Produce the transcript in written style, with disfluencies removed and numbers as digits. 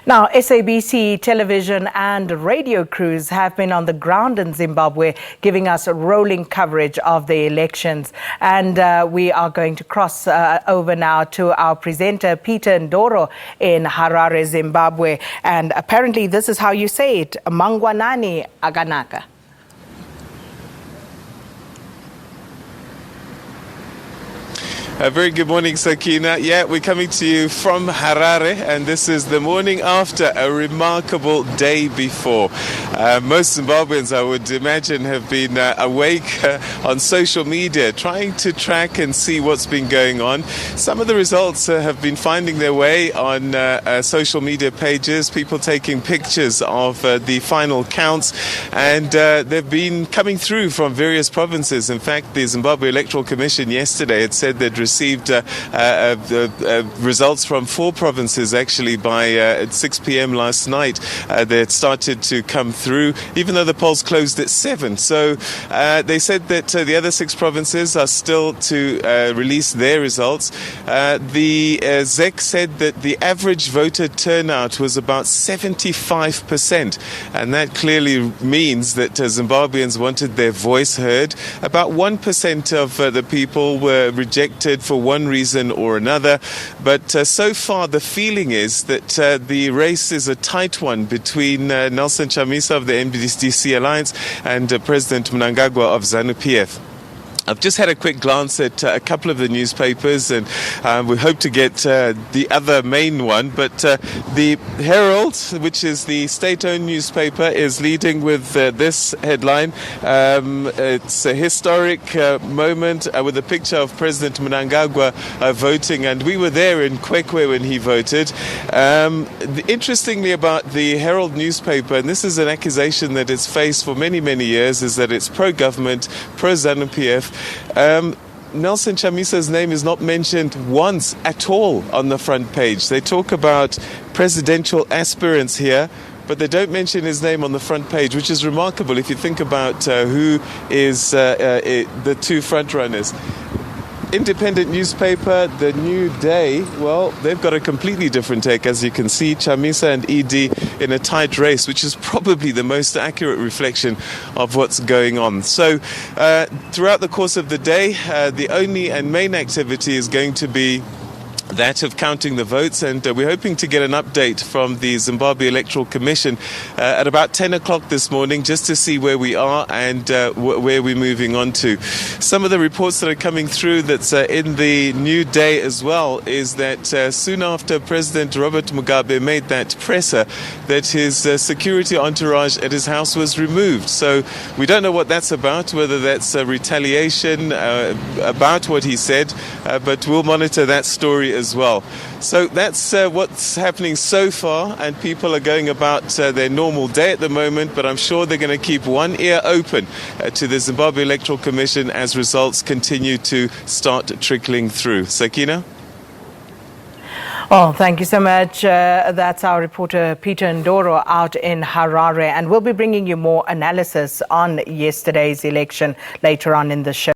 Now, SABC television and radio crews have been on the ground in Zimbabwe, giving us a rolling coverage of the elections. And we are going to cross over now to our presenter, Peter Ndoro, in Harare, Zimbabwe. And apparently this is how you say it, Mangwanani Aganaka. A very good morning, Sakina. Yeah, we're coming to you from Harare, and this is the morning after a remarkable day before. Most Zimbabweans, I would imagine, have been awake on social media, trying to track and see what's been going on. Some of the results have been finding their way on social media pages, people taking pictures of the final counts, and they've been coming through from various provinces. In fact, the Zimbabwe Electoral Commission yesterday had said they'd received results from 4 provinces actually by 6 p.m. last night. They had started to come through, even though the polls closed at 7. So they said that the other 6 provinces are still to release their results. The ZEC said that the average voter turnout was about 75%, and that clearly means that Zimbabweans wanted their voice heard. About 1% of the people were rejected for one reason or another, but so far the feeling is that the race is a tight one between Nelson Chamisa of the MDC Alliance and President Mnangagwa of ZANU-PF. I've just had a quick glance at a couple of the newspapers, and we hope to get the other main one. But the Herald, which is the state-owned newspaper, is leading with this headline. It's a historic moment with a picture of President Mnangagwa voting, and we were there in Kwekwe when he voted. Interestingly about the Herald newspaper, and this is an accusation that it's faced for many, many years, is that it's pro-government, pro-ZANU-PF. Nelson Chamisa's name is not mentioned once at all on the front page. They talk about presidential aspirants here, but they don't mention his name on the front page, which is remarkable if you think about who is the 2 front runners. Independent newspaper, The New Day, well, they've got a completely different take. As you can see, Chamisa and ED in a tight race, which is probably the most accurate reflection of what's going on. So throughout the course of the day, the only and main activity is going to be that of counting the votes, and we're hoping to get an update from the Zimbabwe Electoral Commission at about 10 o'clock this morning, just to see where we are and where we're moving on to. Some of the reports that are coming through that's in the New Day as well is that soon after President Robert Mugabe made that presser, that his security entourage at his house was removed. So we don't know what that's about, whether that's retaliation about what he said, but we'll monitor that story as well. So that's what's happening so far, and people are going about their normal day at the moment, but I'm sure they're going to keep one ear open to the Zimbabwe Electoral Commission as results continue to start trickling through. Sakina? Well, thank you so much. That's our reporter Peter Ndoro out in Harare, and we'll be bringing you more analysis on yesterday's election later on in the show.